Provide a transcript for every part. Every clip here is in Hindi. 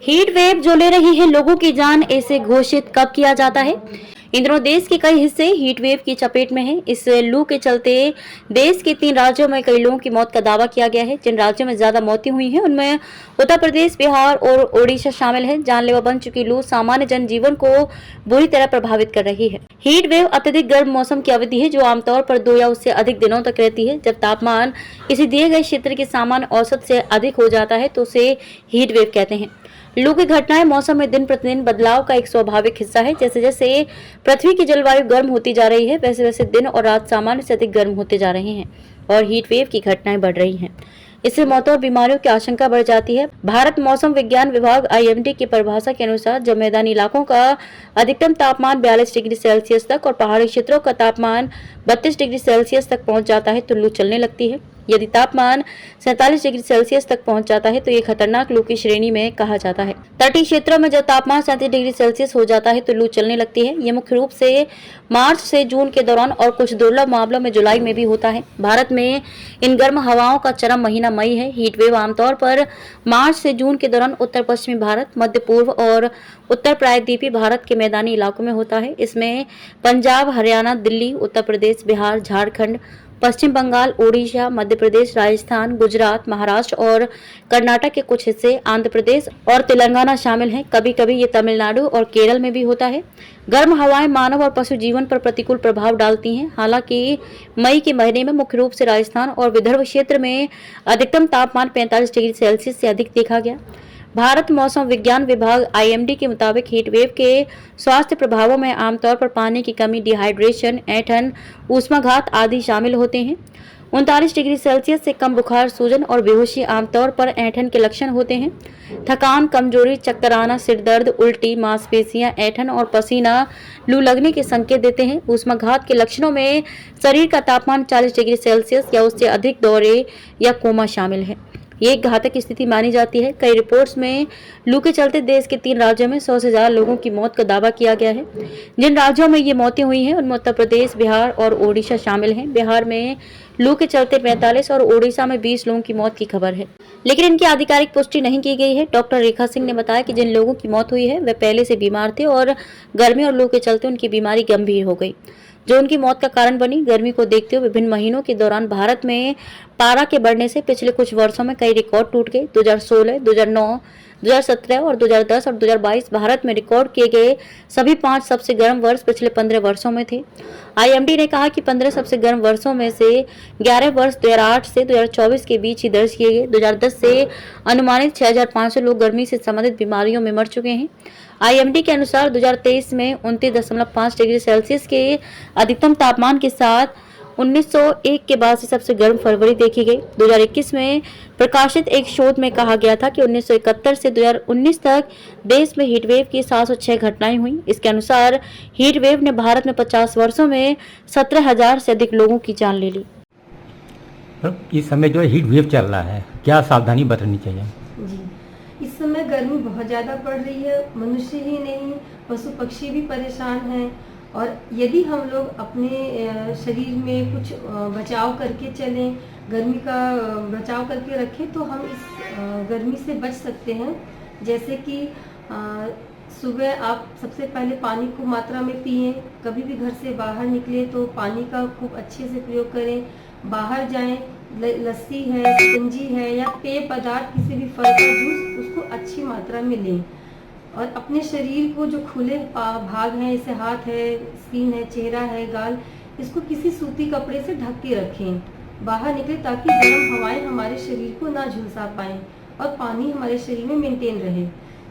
हीट वेव जो ले रही है लोगों की जान, इसे घोषित कब किया जाता है? इन दिनों देश के कई हिस्से हीट वेव की चपेट में हैं। इस लू के चलते देश के 3 राज्यों में कई लोगों की मौत का दावा किया गया है। जिन राज्यों में ज्यादा मौतें हुई हैं उनमें उत्तर प्रदेश, बिहार और ओडिशा शामिल है। जानलेवा बन चुकी लू सामान्य जनजीवन को बुरी तरह प्रभावित कर रही है। हीट वेव अत्यधिक गर्म मौसम की अवधि है जो आमतौर पर 2 या उससे अधिक दिनों तक रहती है। जब तापमान किसी दिए गए क्षेत्र के सामान्य औसत से अधिक हो जाता है तो उसे हीट वेव कहते हैं। लू की घटनाएं मौसम में दिन प्रतिदिन बदलाव का एक स्वाभाविक हिस्सा है। जैसे जैसे पृथ्वी की जलवायु गर्म होती जा रही है वैसे वैसे दिन और रात सामान्य से अधिक गर्म होते जा रहे हैं और हीट वेव की घटनाएं बढ़ रही हैं। इससे मौतों और बीमारियों की आशंका बढ़ जाती है। भारत मौसम विज्ञान विभाग IMD की परिभाषा के अनुसार जब मैदानी इलाकों का अधिकतम तापमान 42 डिग्री सेल्सियस तक और पहाड़ी क्षेत्रों का तापमान 32 डिग्री सेल्सियस तक पहुंच जाता है तो लू चलने लगती है। यदि तापमान 47 डिग्री सेल्सियस तक पहुंच जाता है तो ये खतरनाक लू की श्रेणी में कहा जाता है। तटीय क्षेत्रों में जब तापमान 37 डिग्री सेल्सियस हो जाता है तो लू चलने लगती है। ये मुख्य रूप से मार्च से जून के दौरान और कुछ दुर्लभ मामलों में जुलाई में भी होता है। भारत में इन गर्म हवाओं का चरम महीना मई है। हीट वेव आमतौर पर मार्च से जून के दौरान उत्तर पश्चिमी भारत, मध्य पूर्व और उत्तर प्रायद्वीपीय भारत के मैदानी इलाकों में होता है। इसमें पंजाब, हरियाणा, दिल्ली, उत्तर प्रदेश, बिहार, झारखंड, पश्चिम बंगाल, ओडिशा, मध्य प्रदेश, राजस्थान, गुजरात, महाराष्ट्र और कर्नाटक के कुछ हिस्से, आंध्र प्रदेश और तेलंगाना शामिल हैं। कभी कभी ये तमिलनाडु और केरल में भी होता है। गर्म हवाएं मानव और पशु जीवन पर प्रतिकूल प्रभाव डालती हैं। हालांकि मई के महीने में मुख्य रूप से राजस्थान और विदर्भ क्षेत्र में अधिकतम तापमान 45 डिग्री सेल्सियस से अधिक देखा गया। भारत मौसम विज्ञान विभाग IMD के मुताबिक हीट वेव के स्वास्थ्य प्रभावों में आमतौर पर पानी की कमी, डिहाइड्रेशन, ऐंठन, ऊष्माघात आदि शामिल होते हैं। 39 डिग्री सेल्सियस से कम बुखार, सूजन और बेहोशी आमतौर पर ऐंठन के लक्षण होते हैं। थकान, कमजोरी, चक्कर आना, सिर दर्द, उल्टी, मांसपेशियां, ऐंठन और पसीना लू लगने के संकेत देते हैं। ऊष्माघात के लक्षणों में शरीर का तापमान 40 डिग्री सेल्सियस या उससे अधिक, दौरे या कोमा शामिल है। ये एक घातक स्थिति मानी जाती है। कई रिपोर्ट्स में लू के चलते देश के 3 राज्यों में 100 से ज्यादा लोगों की मौत का दावा किया गया है। जिन राज्यों में ये मौतें हुई हैं उनमें उत्तर प्रदेश, बिहार और ओडिशा शामिल हैं। बिहार में लू के चलते 45 और ओडिशा में 20 लोगों की मौत की खबर है, लेकिन इनकी आधिकारिक पुष्टि नहीं की गई है। डॉक्टर रेखा सिंह ने बताया कि जिन लोगों की मौत हुई है वे पहले से बीमार थे और गर्मी और लू के चलते उनकी बीमारी गंभीर हो गई जो उनकी मौत का कारण बनी। गर्मी को देखते हुए विभिन्न महीनों के दौरान भारत में पारा के बढ़ने से पिछले कुछ वर्षों में कई रिकॉर्ड टूट गए। 2016, 2009, 2017 और 2010 और 2022 भारत में रिकॉर्ड किए गए सभी 5 सबसे गर्म वर्ष पिछले 15 वर्षों में थे। IMD ने कहा कि 15 सबसे गर्म वर्षों में से 11 वर्ष 2008 से 2024 के बीच ही दर्ज किए गए। 2010 से अनुमानित 6500 लोग गर्मी से संबंधित बीमारियों में मर चुके हैं। IMD के अनुसार 2023 में 29.5 डिग्री सेल्सियस के अधिकतम तापमान के साथ 1901 के बाद से सबसे गर्म फरवरी देखी गई। 2021 में प्रकाशित एक शोध में कहा गया था कि 1971 से 2019 तक देश में हीट वेव की 706 घटनाएं हुई। इसके अनुसार हीट वेव ने भारत में 50 वर्षों में 17,000 से अधिक लोगों की जान ले ली। इस समय जो हीट वेव चल रहा है, क्या सावधानी बरतनी चाहिए? जी, इस समय गर्मी बहुत ज़्यादा पड़ रही है। मनुष्य ही नहीं, पशु पक्षी भी परेशान हैं। और यदि हम लोग अपने शरीर में कुछ बचाव करके चलें, गर्मी का बचाव करके रखें तो हम इस गर्मी से बच सकते हैं। जैसे कि सुबह आप सबसे पहले पानी को मात्रा में पिएं। कभी भी घर से बाहर निकले तो पानी का खूब अच्छे से प्रयोग करें। बाहर जाएं, लस्सी है, शिकंजी है या पेय पदार्थ, किसी भी फल का जूस, उसको अच्छी मात्रा में लें। और अपने शरीर को जो खुले भाग हैं, जैसे हाथ है, स्किन है, चेहरा है, गाल, इसको किसी सूती कपड़े से ढक के रखें। बाहर निकले ताकि गर्म हवाएं हमारे शरीर को ना झुलसा पाएं और पानी हमारे शरीर में मेंटेन रहे।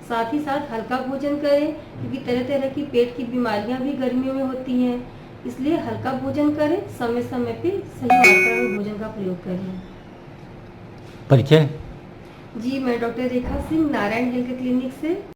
साथ ही साथ हल्का भोजन करें क्योंकि तरह तरह की पेट की बीमारियां भी गर्मियों में होती हैं। इसलिए हल्का भोजन करें, समय समय पे सही मात्रा में भोजन का प्रयोग करें। परिचय? जी, मैं डॉक्टर रेखा सिंह, नारायण हेल्थ क्लिनिक से।